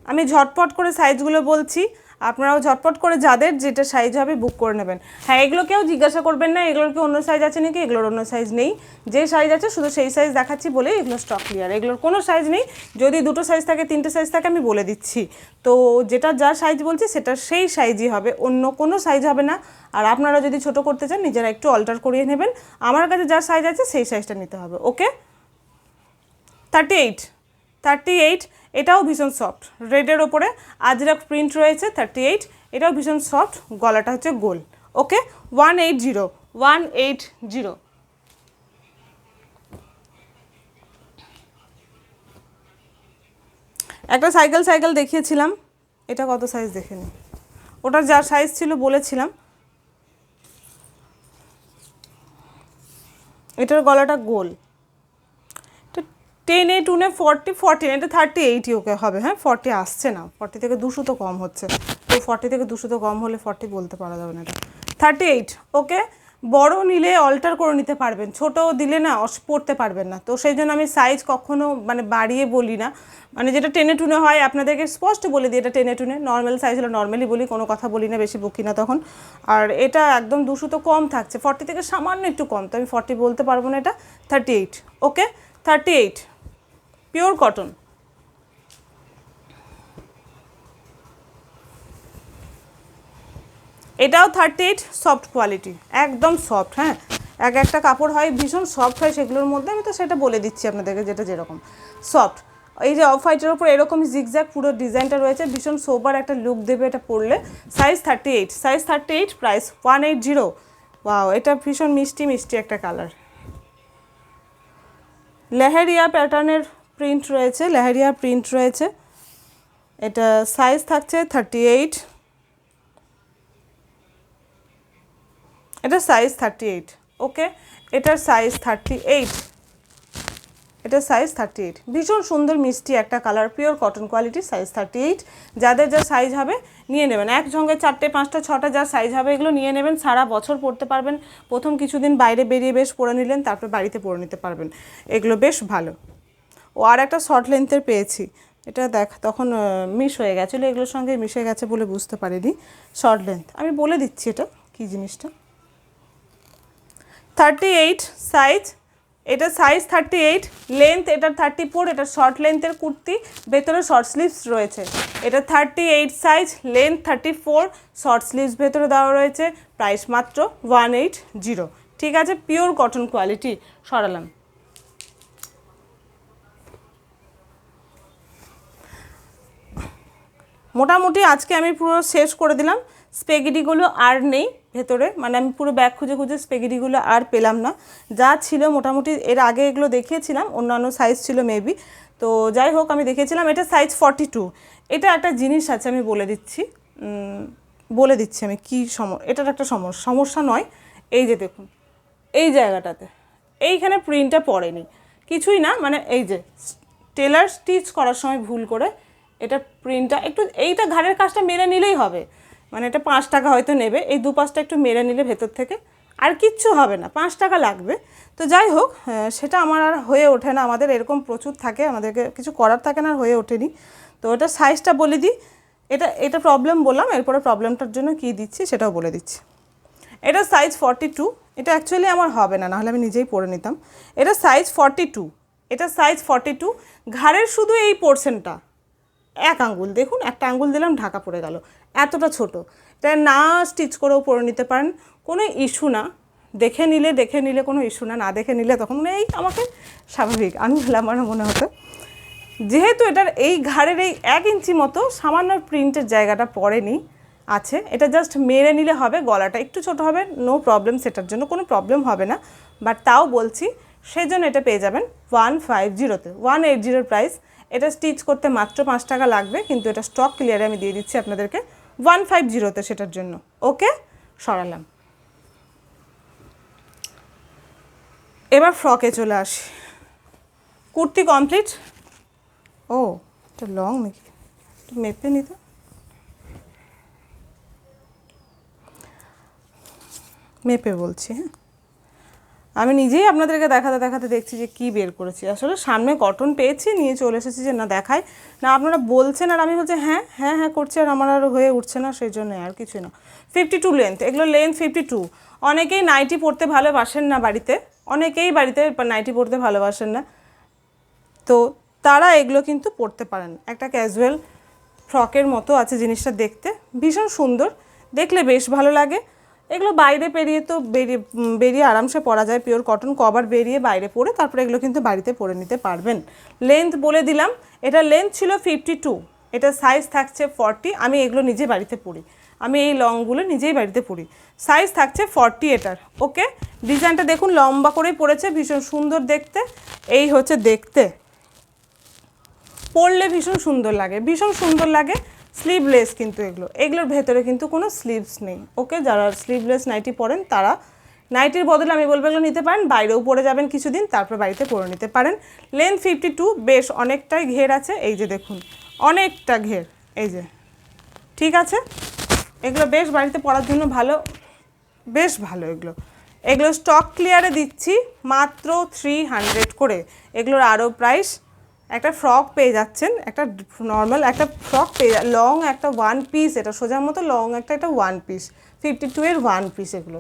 আমি ঝটপট করে সাইজগুলো বলছি, আপনারাও ঝটপট করে যাদের যেটা সাইজ হবে বুক করে নেবেন। হ্যাঁ, এগুলো কেউ জিজ্ঞাসা করবেন না এগুলোর কি অন্য সাইজ আছে নাকি, এগুলোর অন্য সাইজ নেই, যে সাইজ আছে শুধু সেই সাইজ দেখাচ্ছি বলেই এগুলো স্টক ক্লিয়ার, এগুলোর কোনো সাইজ নেই। যদি 2টো সাইজ থাকে 3টে সাইজ থাকে আমি বলে দিচ্ছি, তো যেটা যা সাইজ বলছি সেটা সেই সাইজই হবে, অন্য কোনো সাইজ হবে না। আর আপনারা যদি ছোট করতে চান নিজেরা একটু অল্টার করিয়ে নেবেন, আমার কাছে যা সাইজ আছে সেই সাইজটা নিতে হবে। ওকে, 38, এটাও ভীষণ সফট, রেডের ওপরে আজরাক প্রিন্ট রয়েছে। 38, এটাও ভীষণ সফট, গলাটা হচ্ছে গোল। ওকে, 180। একটা সাইকেল দেখিয়েছিলাম, এটা কত সাইজ দেখে নিই, ওটা যা সাইজ ছিল বলেছিলাম। এটার গলাটা গোল, 10, 8, 40, 14, এটা 38 ওকে হবে। হ্যাঁ, 40 আসছে না, 40 থেকে 200 তো কম হচ্ছে, তো 40 থেকে 200 তো কম হলে 40 বলতে পারা যাবে না, এটা 38। ওকে, বড় নিলে অল্টার করে নিতে পারবেন, ছোট দিলে না পড়তে পারবেন না, তো সেই জন্য আমি সাইজ কখনো মানে বাড়িয়ে বলি না, মানে যেটা টেনে টুনে হয় আপনাদেরকে স্পষ্ট বলে দিই, এটা টেনে টুনে। নর্মাল সাইজ হলে নর্মালি বলি, কোনো কথা বলি না, বেশি বকি না তখন। আর এটা একদম 200 তো কম থাকছে, 40 থেকে সামান্য একটু কম, তো আমি 40 বলতে পারবো না, এটা 38। ওকে, 38, পিওর কটন। এটাও 38, সফট কোয়ালিটি, একদম সফট। হ্যাঁ, একটা কাপড় হয় ভীষণ সফট হয় সেগুলোর মধ্যে, আমি তো সেটা বলে দিচ্ছি আপনাদেরকে যেটা যেরকম সফট। এই যে অফ হোয়াইটের ওপর এরকম জিগজ্যাগ পুরো ডিজাইনটা রয়েছে, ভীষণ সোবার একটা লুক দেবে এটা পরলে। Size 38, price 180। ওয়াও, এটা ভীষণ মিষ্টি একটা কালার, লেহেরিয়া প্যাটার্নের প্রিন্ট রয়েছে, এটা সাইজ থাকছে 38, এটা সাইজ 38। ওকে, এটার সাইজ 38, এটা সাইজ 38। ভীষণ সুন্দর মিষ্টি একটা colour, pure cotton quality, size 38। যাদের যা সাইজ হবে নিয়ে নেবেন, একসঙ্গে 4টে 5টা 6টা যা সাইজ হবে এগুলো নিয়ে নেবেন, সারা বছর পরতে পারবেন। প্রথম কিছুদিন বাইরে বেরিয়ে বেশ পরে নিলেন, তারপর বাড়িতে পরে নিতে পারবেন, এগুলো বেশ ভালো। ও আর একটা শর্ট লেন্থের পেয়েছি, এটা দেখ তখন মিস হয়ে গেছিলো, এগুলোর সঙ্গে মিশে গেছে বলে বুঝতে পারিনি। শর্ট লেন্থ আমি বলে দিচ্ছি এটা কী জিনিসটা। 38 সাইজ, এটা সাইজ 38, লেন্থ এটা 34, এটা শর্ট লেন্থের কুর্তি, ভেতরে শর্ট স্লিভস রয়েছে। এটা 38 সাইজ, লেন্থ 34, শর্ট স্লিভস ভেতরে দেওয়া রয়েছে, প্রাইস মাত্র 180। ঠিক আছে, পিওর কটন কোয়ালিটি। সরালাম। মোটামুটি আজকে আমি পুরো শেষ করে দিলাম। স্পেগেটিগুলো আর নেই ভেতরে, মানে আমি পুরো ব্যাগ খুঁজে খুঁজে স্পেগেটিগুলো আর পেলাম না, যা ছিল মোটামুটি এর আগে এগুলো দেখিয়েছিলাম, অন্যান্য সাইজ ছিল মেবি। তো যাই হোক আমি দেখিয়েছিলাম, এটা সাইজ 42। এটা একটা জিনিস আছে আমি বলে দিচ্ছি আমি কী এটার একটা সমস্যা নয়। এই যে দেখুন এই জায়গাটাতে এইখানে প্রিন্টটা পড়েনি, কিছুই না, মানে এই যে টেলার স্টিচ করার সময় ভুল করে এটা প্রিন্টটা একটু, এইটা ঘাড়ের কাজটা মেরে নিলেই হবে, মানে এটা 5 টাকা হয়তো নেবে, এই 2-5টা একটু মেরে নিলে ভেতর থেকে আর কিচ্ছু হবে না, 5 টাকা লাগবে। তো যাই হোক সেটা আমার আর হয়ে ওঠে না, আমাদের এরকম প্রচুর থাকে, আমাদেরকে কিছু করার থাকে না, আর হয়ে ওঠেনি। তো এটা সাইজটা বলে দিই, এটা প্রবলেম বললাম, এরপরে প্রবলেমটার জন্য কী দিচ্ছি সেটাও বলে দিচ্ছি। এটা সাইজ 42, এটা অ্যাকচুয়ালি আমার হবে না, নাহলে আমি নিজেই পরে নিতাম। এটা সাইজ 42, এটা সাইজ 42, ঘাড়ের শুধু এই পোর্শনটা 1 আঙ্গুল, দেখুন একটা আঙ্গুল দিলাম ঢাকা পড়ে গেল, এতটা ছোট। এটা না স্টিচ করেও পরে নিতে পারেন, কোনো ইস্যু না, দেখে নিলে কোনো ইস্যু না, না দেখে নিলে তখন এই আমাকে স্বাভাবিক আমি আমার মনে হতো। যেহেতু এটার এই ঘাড়ের এই 1 ইঞ্চি মতো সামান্য প্রিন্টের জায়গাটা পড়েনি আছে, এটা জাস্ট মেরে নিলে হবে, গলাটা একটু ছোট হবে, নো প্রবলেম, সেটার জন্য কোনো প্রবলেম হবে না। বাট তাও বলছি সেই জন্য এটা পেয়ে যাবেন 150-তে, 180 প্রাইস। এটা স্টিচ করতে মাত্র 5 টাকা লাগবে, কিন্তু এটা স্টক ক্লিয়ারে আমি দিয়ে দিচ্ছি আপনাদেরকে 150-তে, সেটার জন্য। ওকে, সরালাম। এবার ফ্রকে চলে আসি। কুর্তি কমপ্লিট। ও এটা লং নাকি, একটু মেপে নিতে, মেপে বলছি। হ্যাঁ, আমি নিজেই আপনাদেরকে দেখাতে দেখছি যে কি বের করেছি। আসলে সামনে কটন পেয়েছি, নিয়ে চলে এসেছি যে না দেখাই না, আপনারা বলছেন আর আমি বলছি হ্যাঁ হ্যাঁ হ্যাঁ করছি, আর আমার আর হয়ে উঠছে না, সেই জন্য আর কিছুই না। 52 লেন্থ, এগুলো লেন্থ 52। অনেকেই নাইটি পরতে ভালোবাসেন না বাড়িতে, অনেকেই বাড়িতে নাইটি পরতে ভালোবাসেন না, তো তারা এগুলো কিন্তু পরতে পারেন। একটা ক্যাজুয়াল ফ্রকের মতো আছে জিনিসটা, দেখতে ভীষণ সুন্দর, দেখলে বেশ ভালো লাগে। এগুলো বাইরে বেরিয়ে আরামসে পরা যায়, পিওর কটন, কভার বেরিয়ে বাইরে পরে তারপরে এগুলো কিন্তু বাড়িতে পরে নিতে পারবেন। লেন্থ বলে দিলাম, এটা লেন্থ ছিল 52, এটা সাইজ থাকছে 40। আমি এগুলো নিজে বাড়িতে পরি, আমি এই লংগুলো নিজেই বাড়িতে পরি, সাইজ থাকছে 40 এটার। ওকে, ডিজাইনটা দেখুন লম্বা করেই পড়েছে, ভীষণ সুন্দর দেখতে। এই হচ্ছে দেখতে, পরলে ভীষণ সুন্দর লাগে, স্লিভলেস কিন্তু এগুলোর ভেতরে কিন্তু কোনো স্লিভস নেই। ওকে, যারা স্লিভলেস নাইটি পরেন তারা নাইটির বদলে আমি বলবো এগুলো নিতে পারেন, বাইরেও পরে যাবেন কিছুদিন, তারপর বাড়িতে পরে নিতে পারেন। লেন্থ 52, বেশ অনেকটাই ঘের আছে, এই যে দেখুন অনেকটা ঘের, এই যে, ঠিক আছে। এগুলো বেশ বাড়িতে পরার জন্য ভালো, বেশ ভালো। এগুলো স্টক ক্লিয়ারে দিচ্ছি মাত্র 300 করে। এগুলোর আরও প্রাইস, একটা ফ্রক পেয়ে যাচ্ছেন, একটা নর্মাল একটা ফ্রক লং একটা 1 পিস, এটা সোজার মতো লং একটা 1 পিস, 52 এর 1 পিস এগুলো।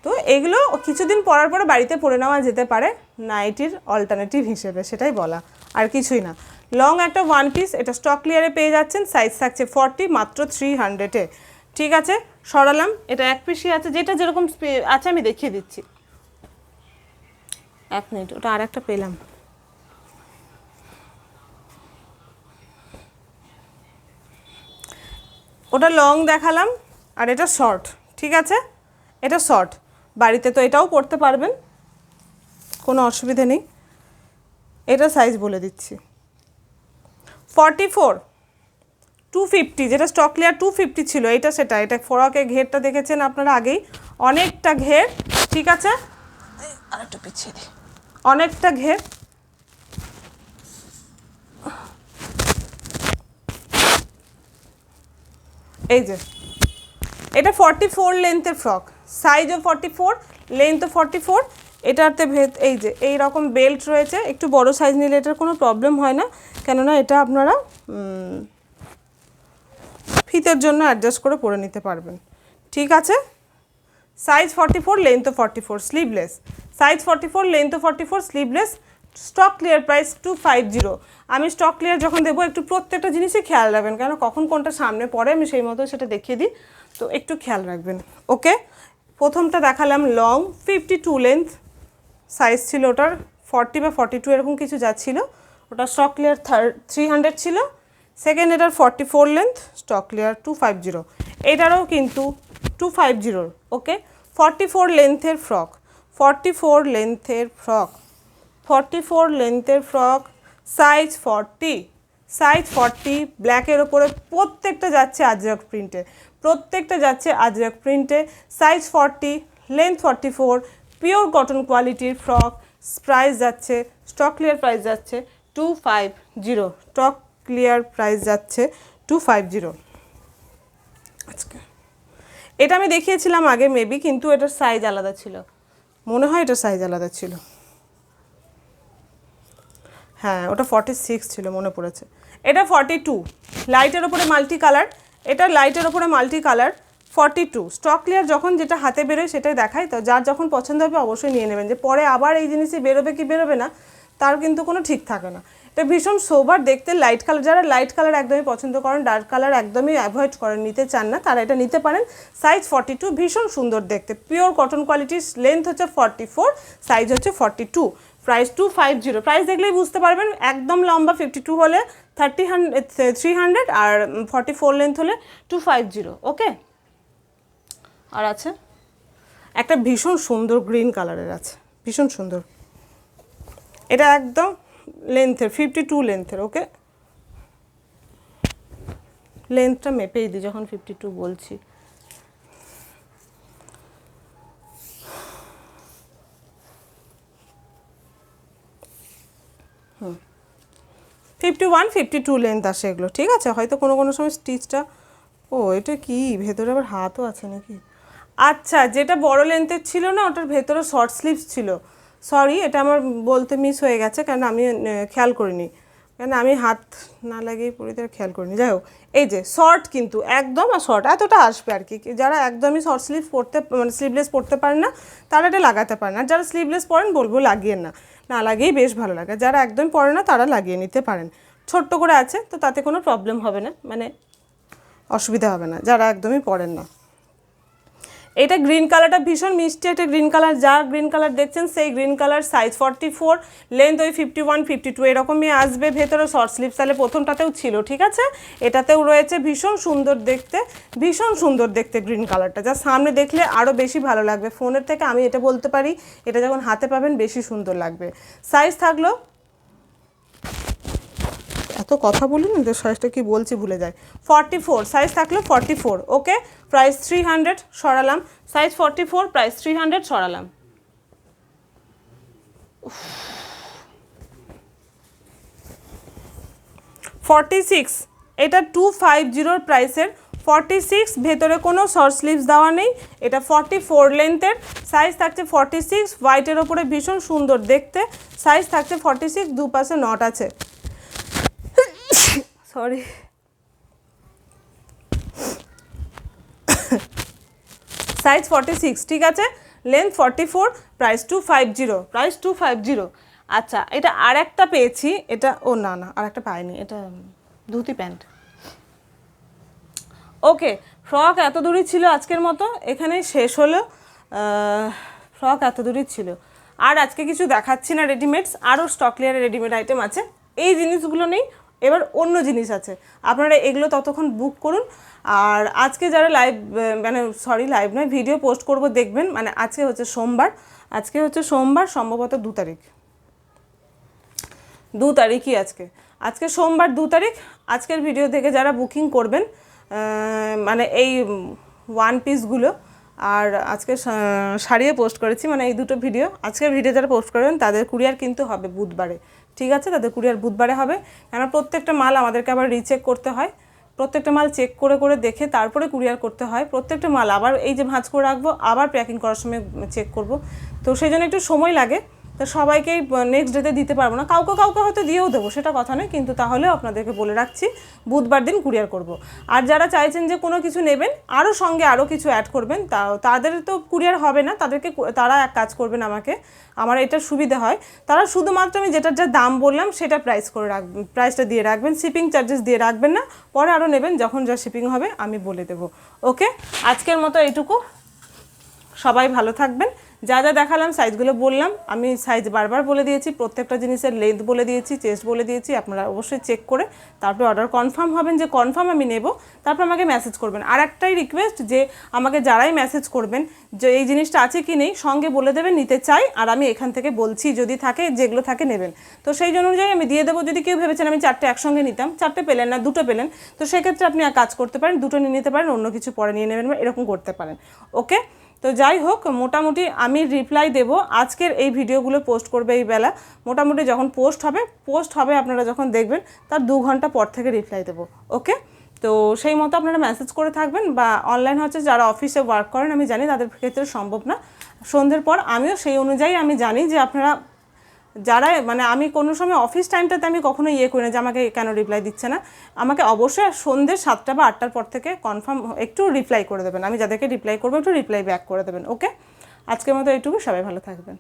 তো এগুলো কিছুদিন পরার পরে বাড়িতে পরে নেওয়া যেতে পারে নাইটির অল্টারনেটিভ হিসেবে, সেটাই বলা, আর কিছুই না। লং একটা 1 পিস, এটা স্টক ক্লিয়ারে পেয়ে যাচ্ছেন, সাইজ থাকছে 40, মাত্র 300-এ। ঠিক আছে, সরালাম। এটা 1 পিসই আছে, যেটা যেরকম আছে আমি দেখিয়ে দিচ্ছি। 1 মিনিট, ওটা আর একটা পেলাম। ওটা লং দেখালাম, আর এটা শর্ট, ঠিক আছে। এটা শর্ট, বাড়িতে তো এটাও পরতে পারবেন, কোনো অসুবিধে নেই। এটা সাইজ বলে দিচ্ছি 44, 250, যেটা স্টক ক্লিয়ার 250 ছিল, এটা সেটা। এটা ফ্রকের ঘেরটা দেখেছেন আপনারা আগেই, অনেকটা ঘের, ঠিক আছে। আরেকটু পিছিয়ে দিই, অনেকটা ঘের, এই যে এটা 44 লেন্থের ফ্রক, সাইজও 44, লেন্থও 44। এটাতে এই যে এই রকম বেল্ট রয়েছে, একটু বড় সাইজ নিলে এটার কোনো প্রবলেম হয় না, কেননা এটা আপনারা ফিতের জন্য অ্যাডজাস্ট করে পরে নিতে পারবেন। ঠিক আছে, size 44, লেন্থও 44, sleeveless, size 44, লেন্থও 44, sleeveless. Stock clear price 250। আমি স্টক ক্লিয়ার যখন দেবো একটু প্রত্যেকটা জিনিসই খেয়াল রাখবেন, কেন কখন কোনটা সামনে পড়ে আমি সেই মতো সেটা দেখিয়ে দিই, তো একটু খেয়াল রাখবেন। ওকে, প্রথমটা দেখালাম লং 52 লেন্থ, সাইজ ছিল ওটার 40 বা 42 এরকম কিছু যাচ্ছিল, ওটা স্টক ক্লিয়ার 300 ছিল। সেকেন্ড এটার 44 লেন্থ, স্টক ক্লিয়ার 250। এটারও কিন্তু 250। ওকে, 44 লেন্থের ফ্রক, 44 লেন্থের ফ্রক, 44 লেন্থের ফ্রক, সাইজ 40, সাইজ 40, ব্ল্যাকের ওপরে প্রত্যেকটা যাচ্ছে আজরক প্রিন্টে, প্রত্যেকটা যাচ্ছে আজরক প্রিন্টে, সাইজ 40, লেন্থ 44, পিওর কটন কোয়ালিটির ফ্রক। প্রাইস যাচ্ছে, স্টক ক্লিয়ার প্রাইস যাচ্ছে 250, স্টক ক্লিয়ার প্রাইস যাচ্ছে 250। আজকে এটা আমি দেখিয়েছিলাম আগে মেবি, কিন্তু এটার সাইজ আলাদা ছিল, মনে হয় এটার সাইজ আলাদা ছিল। হ্যাঁ, ওটা 46 ছিল, মনে পড়েছে। এটা 42, লাইটের ওপরে মাল্টি কালার, এটা লাইটের ওপরে মাল্টি কালার 42। স্টক ক্লিয়ার যখন যেটা হাতে বেরোয় সেটাই দেখায়, তো যার যখন পছন্দ হবে অবশ্যই নিয়ে নেবেন, যে পরে আবার এই জিনিসই বেরোবে কি বেরোবে না তার কিন্তু কোনো ঠিক থাকে না। এটা ভীষণ সোবার দেখতে, লাইট কালার, যারা লাইট কালার একদমই পছন্দ করেন, ডার্ক কালার একদমই অ্যাভয়েড করেন, নিতে চান না, তারা এটা নিতে পারেন। সাইজ 42, ভীষণ সুন্দর দেখতে, পিওর কটন কোয়ালিটির, লেন্থ হচ্ছে 44, সাইজ হচ্ছে 42, প্রাইস 250। প্রাইস দেখলেই বুঝতে পারবেন, একদম লম্বা 52 হলে 300 আর 44 লেন্থ হলে 250। ওকে, আর আছে একটা ভীষণ সুন্দর গ্রিন কালারের আছে, ভীষণ সুন্দর, এটা একদম লেন্থের 52 লেন্থের। ওকে, লেন্থটা মেপেই দিই যখন 52 বলছি। 51, 52 লেন্থ আসে এগুলো। ঠিক আছে, হয়তো কোনো কোনো সময় স্টিচটা, ও এটা কি ভেতরে আবার হাতও আছে নাকি? আচ্ছা, যেটা বড় লেন্থের ছিল না, ওটার ভেতরে শর্ট স্লিভস ছিল, সরি এটা আমার বলতে মিস হয়ে গেছে, কারণ আমি খেয়াল করিনি, কেন আমি হাত না লাগিয়ে পরিতে খেয়াল করিনি। যাই হোক, এই যে শর্ট, কিন্তু একদম শর্ট এতটা আসবে আর কি, যারা একদমই শর্ট স্লিভ পরতে মানে স্লিভলেস পরতে পারেন না তারা এটা লাগাতে পারেন, আর যারা স্লিভলেস পরেন বলবো লাগিয়ে না, না লাগিয়েই বেশ ভালো লাগে, যারা একদমই পরে না তারা লাগিয়ে নিতে পারেন। ছোট্ট করে আছে তো তাতে কোনো প্রবলেম হবে না, মানে অসুবিধা হবে না যারা একদমই পরেন না। এটা গ্রিন কালারটা ভীষণ মিষ্টি একটা গ্রিন কালার, যা গ্রিন কালার দেখছেন সেই গ্রিন কালার, সাইজ 44, লেন্থ ওই 51, 52 এরকমই আসবে, ভেতরে শর্ট স্লিভস, তাহলে প্রথমটাতেও ছিল। ঠিক আছে, এটাতেও রয়েছে, ভীষণ সুন্দর দেখতে, ভীষণ সুন্দর দেখতে গ্রিন কালারটা, যা সামনে দেখলে আরও বেশি ভালো লাগবে, ফোনের থেকে আমি এটা বলতে পারি, এটা যখন হাতে পাবেন বেশি সুন্দর লাগবে। সাইজ থাকলো, এত কথা বলি না তো সাইজটা কি বলছি ভুলে যায়, 44, সাইজ থাকলো 44। ওকে, প্রাইস 300 সরালাম, সাইজ 44, প্রাইস 300 সরালাম। 46, এটা 250 প্রাইসের, 46, ভেতরে কোনো শর্ট স্লিভস দেওয়া নেই, এটা 44 লেন্থের, সাইজ থাকছে 46, হোয়াইটের ওপরে ভীষণ সুন্দর দেখতে, সাইজ থাকছে 46, দুপাশে নট আছে, সরি, সাইজ 46। ঠিক আছে, লেন্থ 44, প্রাইস 250, প্রাইস 250। আচ্ছা, এটা আর একটা পেয়েছি, এটা ও না না আর একটা পাইনি, এটা ধুতি প্যান্ট। ওকে, ফ্রক এত দূরই ছিল আজকের মতো, এখানে শেষ হলো, ফ্রক এত দূরই ছিল, আর আজকে কিছু দেখাচ্ছি না রেডিমেডস, আরও স্টক ক্লিয়ারের রেডিমেড আইটেম আছে, এই জিনিসগুলো নেই, এবার অন্য জিনিস আছে, আপনারা এগুলো ততক্ষণ বুক করুন। আর আজকে যারা লাইভ মানে সরি লাইভ নয় ভিডিও পোস্ট করব দেখবেন, মানে আজকে হচ্ছে সোমবার, আজকে হচ্ছে সোমবার, সম্ভবত 2 তারিখ, 2 তারিখই আজকে, আজকে সোমবার 2 তারিখ। আজকের ভিডিও থেকে যারা বুকিং করবেন মানে এই ওয়ান পিসগুলো, আর আজকে শাড়িও পোস্ট করেছি, মানে এই দুটো ভিডিও, আজকের ভিডিও যারা পোস্ট করবেন তাদের কুরিয়ার কিন্তু হবে বুধবারে। ঠিক আছে, তাদের কুরিয়ার বুধবারে হবে, কেন প্রত্যেকটা মাল আমাদেরকে আবার রিচেক করতে হয়, প্রত্যেকটা মাল চেক করে করে দেখে তারপরে কুরিয়ার করতে হয়। প্রত্যেকটা মাল আবার এই যে ভাঁজ করে রাখবো, আবার প্যাকিং করার সময় চেক করব, তো সেই জন্য একটু সময় লাগে। তো সবাইকেই নেক্সট ডেতে দিতে পারবো না, কাউকে কাউকে হয়তো দিয়েও দেবো, সেটা কথা নয়, কিন্তু তাহলেও আপনাদেরকে বলে রাখছি বুধবার দিন কুরিয়ার করব। আর যারা চাইছেন যে কোনো কিছু নেবেন আরও সঙ্গে আরও কিছু অ্যাড করবেন, তাদের তো কুরিয়ার হবে না, তারা এক কাজ করবেন, আমার এটা সুবিধা হয়, তারা শুধুমাত্র আমি যেটার যা দাম বললাম সেটা প্রাইসটা দিয়ে রাখবেন, শিপিং চার্জেস দিয়ে রাখবেন না, পরে আরও নেবেন যখন যা শিপিং হবে আমি বলে দেবো। ওকে, আজকের মতো এইটুকু, সবাই ভালো থাকবেন। যা যা দেখালাম সাইজগুলো বললাম, আমি সাইজ বারবার বলে দিয়েছি, প্রত্যেকটা জিনিসের লেন্থ বলে দিয়েছি, চেস্ট বলে দিয়েছি, আপনারা অবশ্যই চেক করে তারপরে অর্ডার কনফার্ম হবেন যে কনফার্ম আমি নেব, তারপর আমাকে মেসেজ করবেন। আর একটাই রিকোয়েস্ট, যে আমাকে যারাই মেসেজ করবেন যে এই জিনিসটা আছে কি নেই, সঙ্গে বলে দেবেন নিতে চাই, আর আমি এখান থেকে বলছি যদি থাকে, যেগুলো থাকে নেবেন, তো সেই অনুযায়ী আমি দিয়ে দেবো। যদি কেউ ভেবেছেন আমি 4টে একসঙ্গে নিতাম, 4টে পেলেন না, 2টো পেলেন, তো সেক্ষেত্রে আপনি এক কাজ করতে পারেন, 2টো নিয়ে নিতে পারেন, অন্য কিছু পরে নিয়ে নেবেন, এরকম করতে পারেন। ওকে, তো যাই হোক, মোটামুটি আমি রিপ্লাই দেব। আজকের এই ভিডিওগুলো পোস্ট করবে এই বেলা, মোটামুটি যখন পোস্ট হবে আপনারা যখন দেখবেন তার 2 ঘন্টা পর থেকে রিপ্লাই দেবো। ওকে, তো সেই মতো আপনারা মেসেজ করে থাকবেন, বা অনলাইন হচ্ছে যারা অফিসে ওয়ার্ক করেন, আমি জানি তাদের ক্ষেত্রে সম্ভব না সন্ধ্যের পর, আমিও সেই অনুযায়ী আমি জানি যে আপনারা যারা, মানে আমি কোনো সময় অফিস টাইমটাতে আমি কখনো করি না যে আমাকে কেন রিপ্লাই দিচ্ছে না, আমাকে অবশ্যই সন্ধ্যে 7টা বা 8টার পর থেকে কনফার্ম একটু রিপ্লাই করে দেবেন, আমি যাদেরকে রিপ্লাই করবো একটু রিপ্লাই ব্যাক করে দেবেন। ওকে, আজকের মতো এইটুকু, সবাই ভালো থাকবেন।